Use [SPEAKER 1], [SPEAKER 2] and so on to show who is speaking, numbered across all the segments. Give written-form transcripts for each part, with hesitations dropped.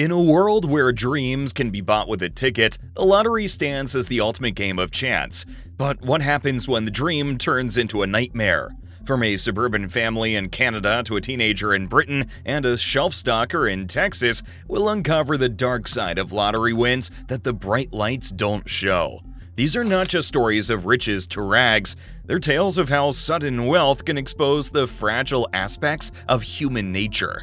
[SPEAKER 1] In a world where dreams can be bought with a ticket, the lottery stands as the ultimate game of chance. But what happens when the dream turns into a nightmare? From a suburban family in Canada to a teenager in Britain and a shelf stalker in Texas, we'll uncover the dark side of lottery wins that the bright lights don't show. These are not just stories of riches to rags, they're tales of how sudden wealth can expose the fragile aspects of human nature.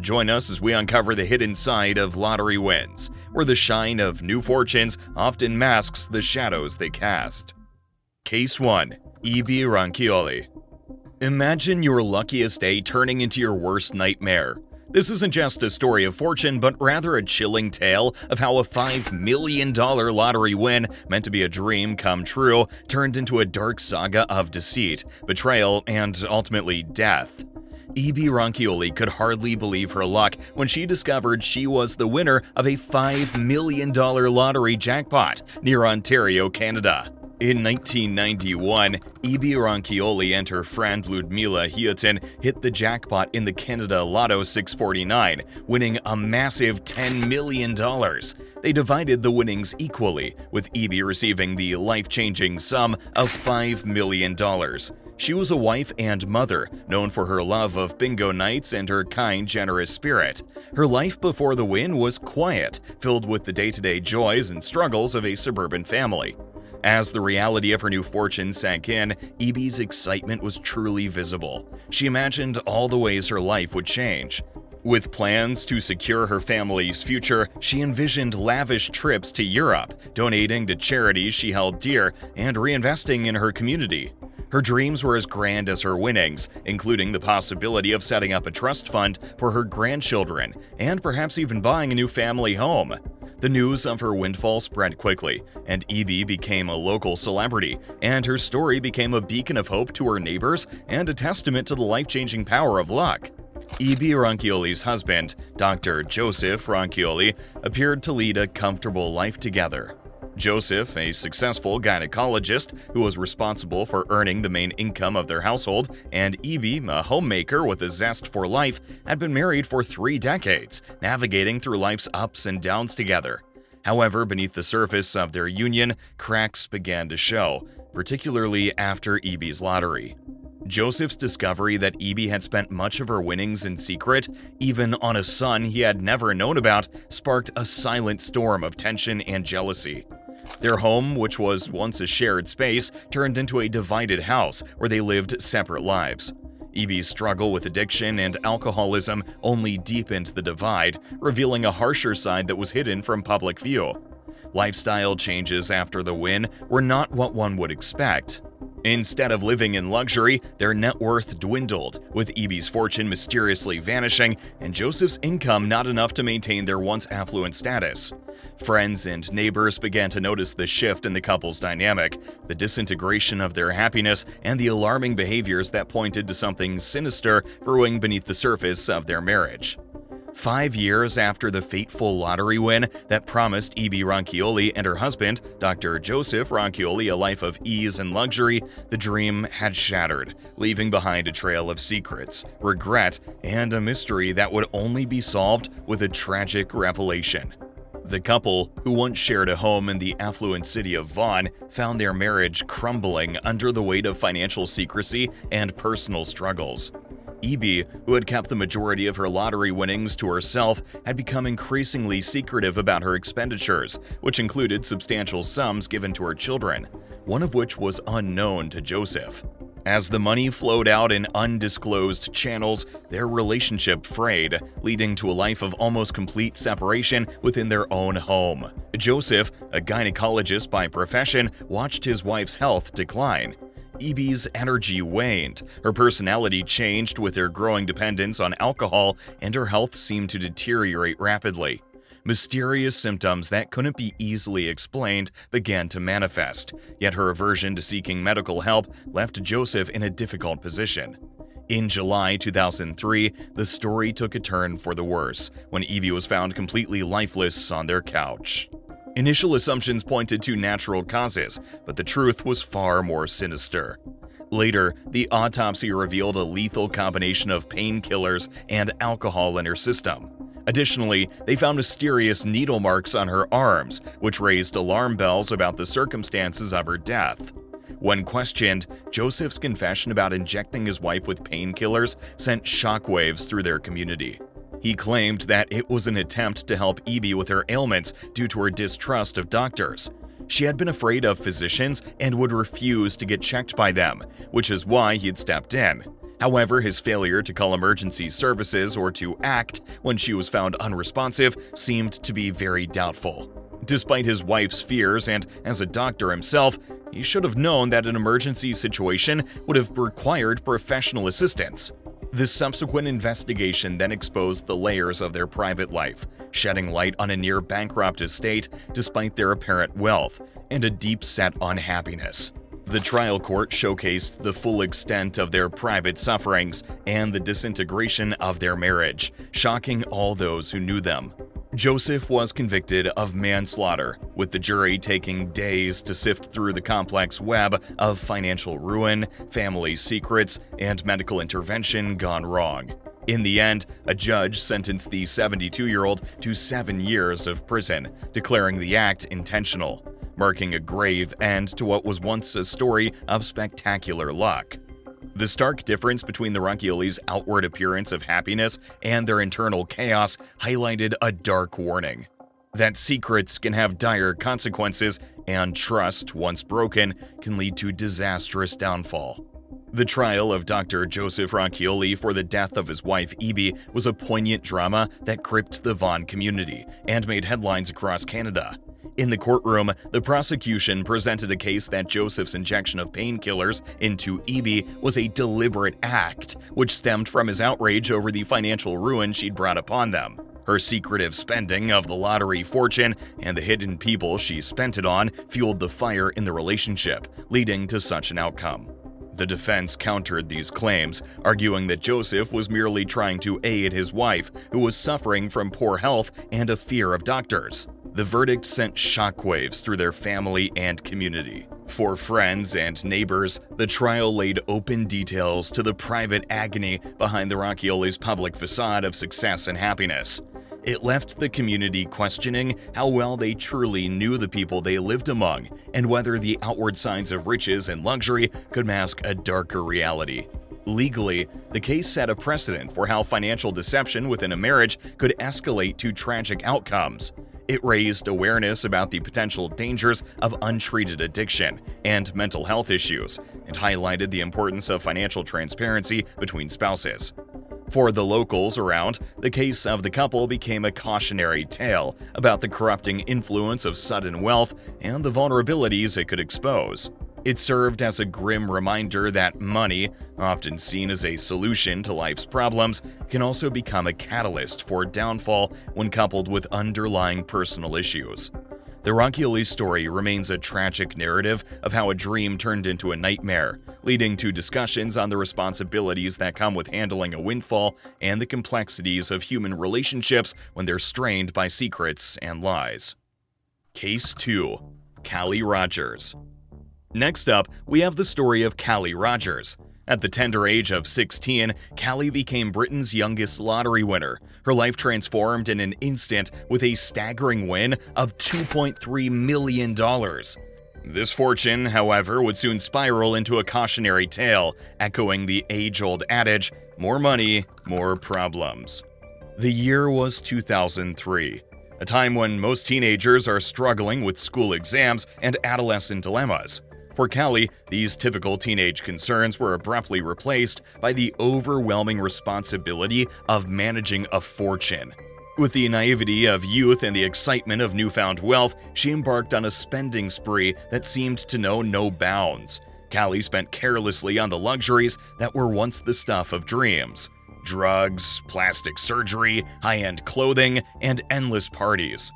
[SPEAKER 1] Join us as we uncover the hidden side of lottery wins, where the shine of new fortunes often masks the shadows they cast. Case 1. E.B. Ronchioli. Imagine your luckiest day turning into your worst nightmare. This isn't just a story of fortune, but rather a chilling tale of how a $5 million lottery win, meant to be a dream come true, turned into a dark saga of deceit, betrayal, and ultimately death. E.B. Ronchioli could hardly believe her luck when she discovered she was the winner of a $5 million lottery jackpot near Ontario, Canada. In 1991, E.B. Ronchioli and her friend Ludmila Hiotin hit the jackpot in the Canada Lotto 649, winning a massive $10 million. They divided the winnings equally, with E.B. receiving the life-changing sum of $5 million. She was a wife and mother, known for her love of bingo nights and her kind, generous spirit. Her life before the win was quiet, filled with the day-to-day joys and struggles of a suburban family. As the reality of her new fortune sank in, E.B.'s excitement was truly visible. She imagined all the ways her life would change. With plans to secure her family's future, she envisioned lavish trips to Europe, donating to charities she held dear, and reinvesting in her community. Her dreams were as grand as her winnings, including the possibility of setting up a trust fund for her grandchildren, and perhaps even buying a new family home. The news of her windfall spread quickly, and E.B. became a local celebrity, and her story became a beacon of hope to her neighbors and a testament to the life-changing power of luck. E.B. Ronchioli's husband, Dr. Joseph Ronchioli, appeared to lead a comfortable life together. Joseph, a successful gynecologist who was responsible for earning the main income of their household, and E.B., a homemaker with a zest for life, had been married for 3 decades, navigating through life's ups and downs together. However, beneath the surface of their union, cracks began to show, particularly after E.B.'s lottery. Joseph's discovery that E.B. had spent much of her winnings in secret, even on a son he had never known about, sparked a silent storm of tension and jealousy. Their home, which was once a shared space, turned into a divided house where they lived separate lives. E.B.'s struggle with addiction and alcoholism only deepened the divide, revealing a harsher side that was hidden from public view. Lifestyle changes after the win were not what one would expect. Instead of living in luxury, their net worth dwindled, with E.B.'s fortune mysteriously vanishing and Joseph's income not enough to maintain their once affluent status. Friends and neighbors began to notice the shift in the couple's dynamic, the disintegration of their happiness, and the alarming behaviors that pointed to something sinister brewing beneath the surface of their marriage. 5 years after the fateful lottery win that promised E.B. Ronchioli and her husband, Dr. Joseph Ronchioli, a life of ease and luxury, the dream had shattered, leaving behind a trail of secrets, regret, and a mystery that would only be solved with a tragic revelation. The couple, who once shared a home in the affluent city of Vaughan, found their marriage crumbling under the weight of financial secrecy and personal struggles. E.B., who had kept the majority of her lottery winnings to herself, had become increasingly secretive about her expenditures, which included substantial sums given to her children, one of which was unknown to Joseph. As the money flowed out in undisclosed channels, their relationship frayed, leading to a life of almost complete separation within their own home. Joseph, a gynecologist by profession, watched his wife's health decline. E.B.'s energy waned, her personality changed with her growing dependence on alcohol, and her health seemed to deteriorate rapidly. Mysterious symptoms that couldn't be easily explained began to manifest, yet her aversion to seeking medical help left Joseph in a difficult position. In July 2003, the story took a turn for the worse, when E.B. was found completely lifeless on their couch. Initial assumptions pointed to natural causes, but the truth was far more sinister. Later, the autopsy revealed a lethal combination of painkillers and alcohol in her system. Additionally, they found mysterious needle marks on her arms, which raised alarm bells about the circumstances of her death. When questioned, Joseph's confession about injecting his wife with painkillers sent shockwaves through their community. He claimed that it was an attempt to help Ebe with her ailments due to her distrust of doctors. She had been afraid of physicians and would refuse to get checked by them, which is why he had stepped in. However, his failure to call emergency services or to act when she was found unresponsive seemed to be very doubtful. Despite his wife's fears and as a doctor himself, he should have known that an emergency situation would have required professional assistance. The subsequent investigation then exposed the layers of their private life, shedding light on a near-bankrupt estate despite their apparent wealth, and a deep-set unhappiness. The trial court showcased the full extent of their private sufferings and the disintegration of their marriage, shocking all those who knew them. Joseph was convicted of manslaughter, with the jury taking days to sift through the complex web of financial ruin, family secrets, and medical intervention gone wrong. In the end, a judge sentenced the 72-year-old to 7 years of prison, declaring the act intentional, marking a grave end to what was once a story of spectacular luck. The stark difference between the Rocchioli's outward appearance of happiness and their internal chaos highlighted a dark warning. That secrets can have dire consequences, and trust, once broken, can lead to disastrous downfall. The trial of Dr. Joseph Rocchioli for the death of his wife Ebe was a poignant drama that gripped the Vaughan community and made headlines across Canada. In the courtroom, the prosecution presented a case that Joseph's injection of painkillers into Ebe was a deliberate act, which stemmed from his outrage over the financial ruin she'd brought upon them. Her secretive spending of the lottery fortune and the hidden people she spent it on fueled the fire in the relationship, leading to such an outcome. The defense countered these claims, arguing that Joseph was merely trying to aid his wife, who was suffering from poor health and a fear of doctors. The verdict sent shockwaves through their family and community. For friends and neighbors, the trial laid open details to the private agony behind the Rocchioli's public facade of success and happiness. It left the community questioning how well they truly knew the people they lived among, and whether the outward signs of riches and luxury could mask a darker reality. Legally, the case set a precedent for how financial deception within a marriage could escalate to tragic outcomes. It raised awareness about the potential dangers of untreated addiction and mental health issues, and highlighted the importance of financial transparency between spouses. For the locals around, the case of the couple became a cautionary tale about the corrupting influence of sudden wealth and the vulnerabilities it could expose. It served as a grim reminder that money, often seen as a solution to life's problems, can also become a catalyst for downfall when coupled with underlying personal issues. The Rocchioli story remains a tragic narrative of how a dream turned into a nightmare, leading to discussions on the responsibilities that come with handling a windfall and the complexities of human relationships when they're strained by secrets and lies. Case 2. Callie Rogers. Next up, we have the story of Callie Rogers. At the tender age of 16, Callie became Britain's youngest lottery winner. Her life transformed in an instant with a staggering win of $2.3 million. This fortune, however, would soon spiral into a cautionary tale, echoing the age-old adage, more money, more problems. The year was 2003, a time when most teenagers are struggling with school exams and adolescent dilemmas. For Callie, these typical teenage concerns were abruptly replaced by the overwhelming responsibility of managing a fortune. With the naivety of youth and the excitement of newfound wealth, she embarked on a spending spree that seemed to know no bounds. Callie spent carelessly on the luxuries that were once the stuff of dreams: drugs, plastic surgery, high-end clothing, and endless parties.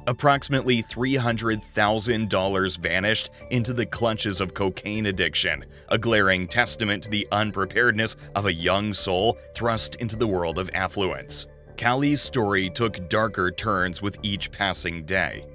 [SPEAKER 1] Approximately $300,000 vanished into the clutches of cocaine addiction, a glaring testament to the unpreparedness of a young soul thrust into the world of affluence. Callie's story took darker turns with each passing day.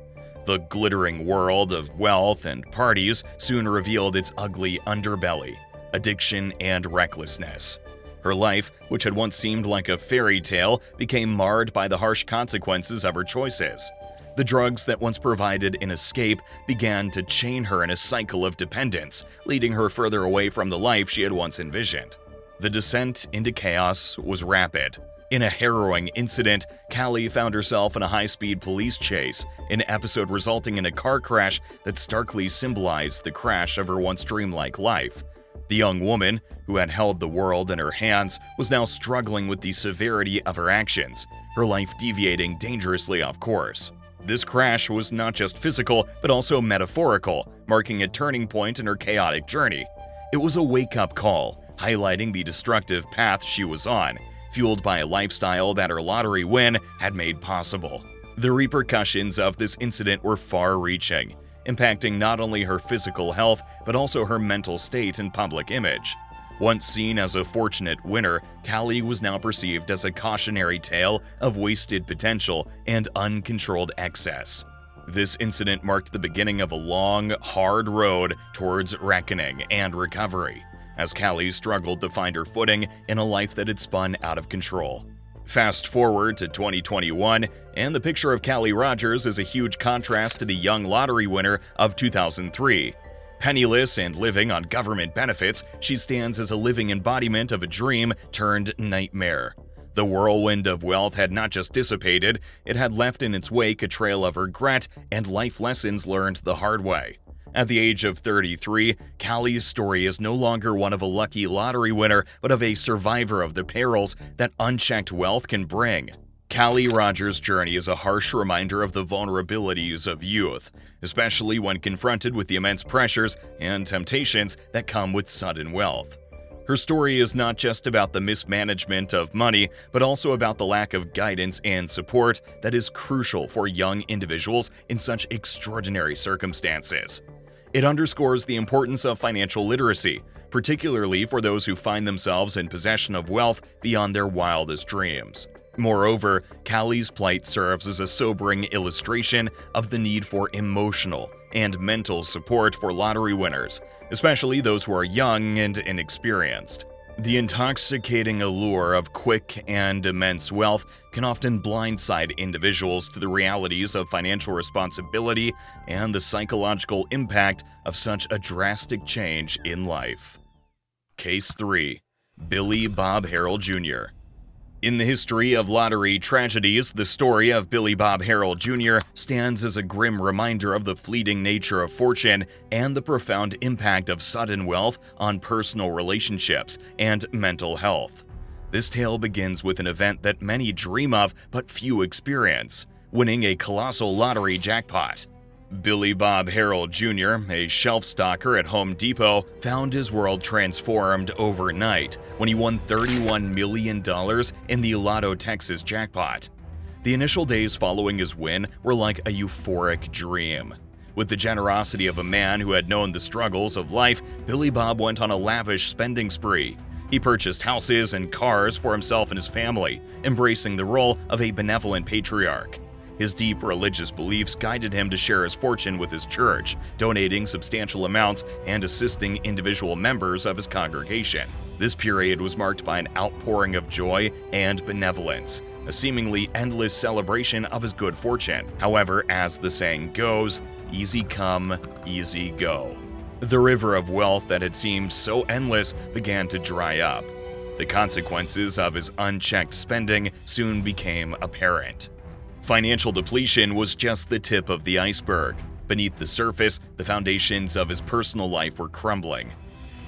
[SPEAKER 1] The glittering world of wealth and parties soon revealed its ugly underbelly: addiction and recklessness. Her life, which had once seemed like a fairy tale, became marred by the harsh consequences of her choices. The drugs that once provided an escape began to chain her in a cycle of dependence, leading her further away from the life she had once envisioned. The descent into chaos was rapid. In a harrowing incident, Callie found herself in a high-speed police chase, an episode resulting in a car crash that starkly symbolized the crash of her once dreamlike life. The young woman, who had held the world in her hands, was now struggling with the severity of her actions, her life deviating dangerously off course. This crash was not just physical, but also metaphorical, marking a turning point in her chaotic journey. It was a wake-up call, highlighting the destructive path she was on, fueled by a lifestyle that her lottery win had made possible. The repercussions of this incident were far-reaching, impacting not only her physical health, but also her mental state and public image. Once seen as a fortunate winner, Callie was now perceived as a cautionary tale of wasted potential and uncontrolled excess. This incident marked the beginning of a long, hard road towards reckoning and recovery, as Callie struggled to find her footing in a life that had spun out of control. Fast forward to 2021, and the picture of Callie Rogers is a huge contrast to the young lottery winner of 2003. Penniless and living on government benefits, she stands as a living embodiment of a dream turned nightmare. The whirlwind of wealth had not just dissipated, it had left in its wake a trail of regret and life lessons learned the hard way. At the age of 33, Callie's story is no longer one of a lucky lottery winner, but of a survivor of the perils that unchecked wealth can bring. Callie Rogers' journey is a harsh reminder of the vulnerabilities of youth, especially when confronted with the immense pressures and temptations that come with sudden wealth. Her story is not just about the mismanagement of money, but also about the lack of guidance and support that is crucial for young individuals in such extraordinary circumstances. It underscores the importance of financial literacy, particularly for those who find themselves in possession of wealth beyond their wildest dreams. Moreover, Callie's plight serves as a sobering illustration of the need for emotional and mental support for lottery winners, especially those who are young and inexperienced. The intoxicating allure of quick and immense wealth can often blindside individuals to the realities of financial responsibility and the psychological impact of such a drastic change in life. Case 3. Billy Bob Harrell Jr. In the history of lottery tragedies, the story of Billy Bob Harrell Jr. stands as a grim reminder of the fleeting nature of fortune and the profound impact of sudden wealth on personal relationships and mental health. This tale begins with an event that many dream of but few experience: winning a colossal lottery jackpot. Billy Bob Harrell Jr., a shelf stalker at Home Depot, found his world transformed overnight when he won $31 million in the Lotto Texas jackpot. The initial days following his win were like a euphoric dream. With the generosity of a man who had known the struggles of life, Billy Bob went on a lavish spending spree. He purchased houses and cars for himself and his family, embracing the role of a benevolent patriarch. His deep religious beliefs guided him to share his fortune with his church, donating substantial amounts and assisting individual members of his congregation. This period was marked by an outpouring of joy and benevolence, a seemingly endless celebration of his good fortune. However, as the saying goes, easy come, easy go. The river of wealth that had seemed so endless began to dry up. The consequences of his unchecked spending soon became apparent. Financial depletion was just the tip of the iceberg. Beneath the surface, the foundations of his personal life were crumbling.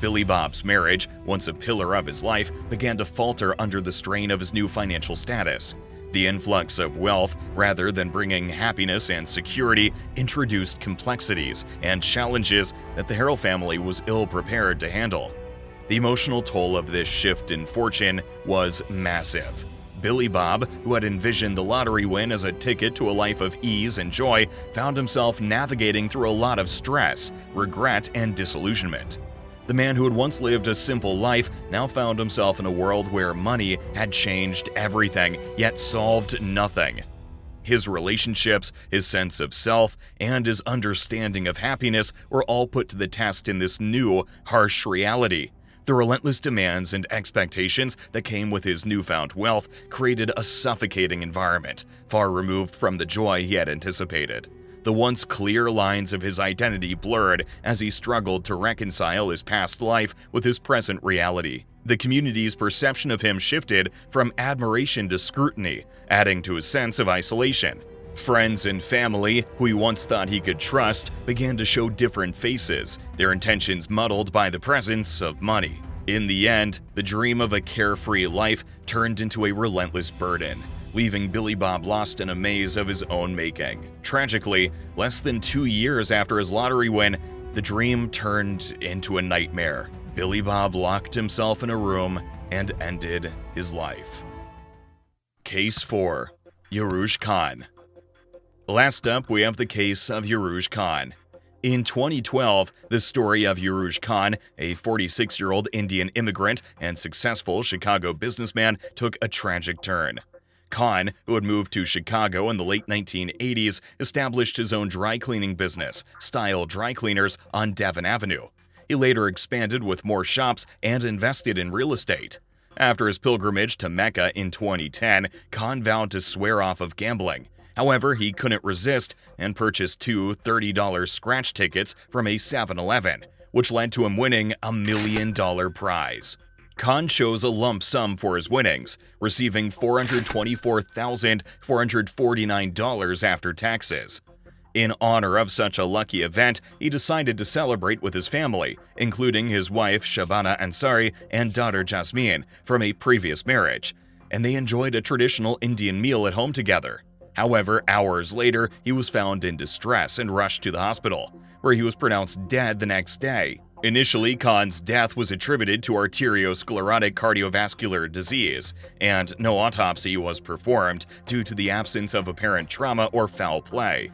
[SPEAKER 1] Billy Bob's marriage, once a pillar of his life, began to falter under the strain of his new financial status. The influx of wealth, rather than bringing happiness and security, introduced complexities and challenges that the Harrell family was ill-prepared to handle. The emotional toll of this shift in fortune was massive. Billy Bob, who had envisioned the lottery win as a ticket to a life of ease and joy, found himself navigating through a lot of stress, regret, and disillusionment. The man who had once lived a simple life now found himself in a world where money had changed everything, yet solved nothing. His relationships, his sense of self, and his understanding of happiness were all put to the test in this new, harsh reality. The relentless demands and expectations that came with his newfound wealth created a suffocating environment, far removed from the joy he had anticipated. The once clear lines of his identity blurred as he struggled to reconcile his past life with his present reality. The community's perception of him shifted from admiration to scrutiny, adding to his sense of isolation. Friends and family, who he once thought he could trust, began to show different faces, their intentions muddled by the presence of money. In the end, the dream of a carefree life turned into a relentless burden, leaving Billy Bob lost in a maze of his own making. Tragically, less than 2 years after his lottery win, the dream turned into a nightmare. Billy Bob locked himself in a room and ended his life. Case 4. Yarouj Khan. Last up, we have the case of Yarouj Khan. In 2012, the story of Yarouj Khan, a 46-year-old Indian immigrant and successful Chicago businessman, took a tragic turn. Khan, who had moved to Chicago in the late 1980s, established his own dry cleaning business, Style Dry Cleaners, on Devon Avenue. He later expanded with more shops and invested in real estate. After his pilgrimage to Mecca in 2010, Khan vowed to swear off of gambling. However, he couldn't resist and purchased two $30 scratch tickets from a 7-Eleven, which led to him winning a $1 million prize. Khan chose a lump sum for his winnings, receiving $424,449 after taxes. In honor of such a lucky event, he decided to celebrate with his family, including his wife Shabana Ansari and daughter Jasmine from a previous marriage, and they enjoyed a traditional Indian meal at home together. However, hours later, he was found in distress and rushed to the hospital, where he was pronounced dead the next day. Initially, Khan's death was attributed to arteriosclerotic cardiovascular disease, and no autopsy was performed due to the absence of apparent trauma or foul play.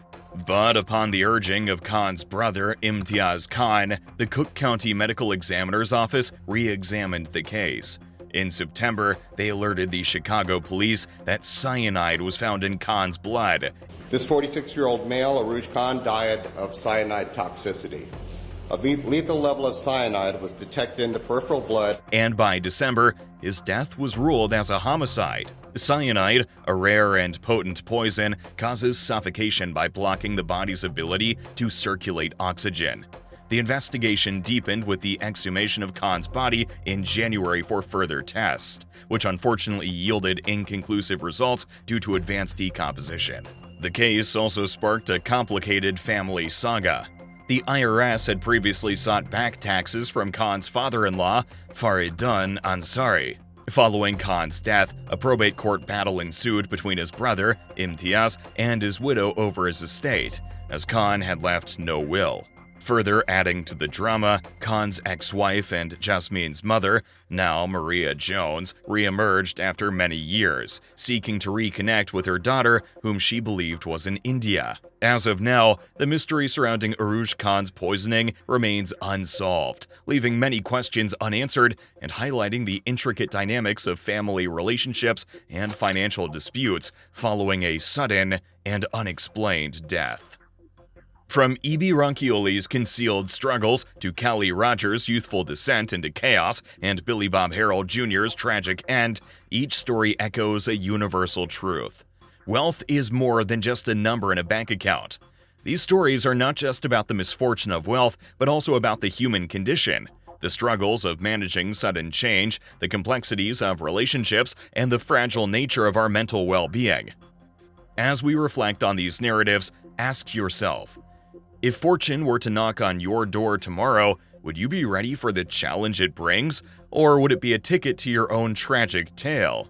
[SPEAKER 1] But upon the urging of Khan's brother, Imtiaz Khan, the Cook County Medical Examiner's Office re-examined the case. In September, they alerted the Chicago police that cyanide was found in Khan's blood.
[SPEAKER 2] This 46-year-old male, Yarouj Khan, died of cyanide toxicity. A lethal level of cyanide was detected in the peripheral blood.
[SPEAKER 1] And by December, his death was ruled as a homicide. Cyanide, a rare and potent poison, causes suffocation by blocking the body's ability to circulate oxygen. The investigation deepened with the exhumation of Khan's body in January for further tests, which unfortunately yielded inconclusive results due to advanced decomposition. The case also sparked a complicated family saga. The IRS had previously sought back taxes from Khan's father-in-law, Faridun Ansari. Following Khan's death, a probate court battle ensued between his brother, Imtiaz, and his widow over his estate, as Khan had left no will. Further adding to the drama, Khan's ex-wife and Jasmine's mother, now Maria Jones, re-emerged after many years, seeking to reconnect with her daughter, whom she believed was in India. As of now, the mystery surrounding Yarouj Khan's poisoning remains unsolved, leaving many questions unanswered and highlighting the intricate dynamics of family relationships and financial disputes following a sudden and unexplained death. From E.B. Ronchioli's concealed struggles to Callie Rogers' youthful descent into chaos and Billy Bob Harrell Jr.'s tragic end, each story echoes a universal truth. Wealth is more than just a number in a bank account. These stories are not just about the misfortune of wealth, but also about the human condition, the struggles of managing sudden change, the complexities of relationships, and the fragile nature of our mental well-being. As we reflect on these narratives, ask yourself, if fortune were to knock on your door tomorrow, would you be ready for the challenge it brings, or would it be a ticket to your own tragic tale?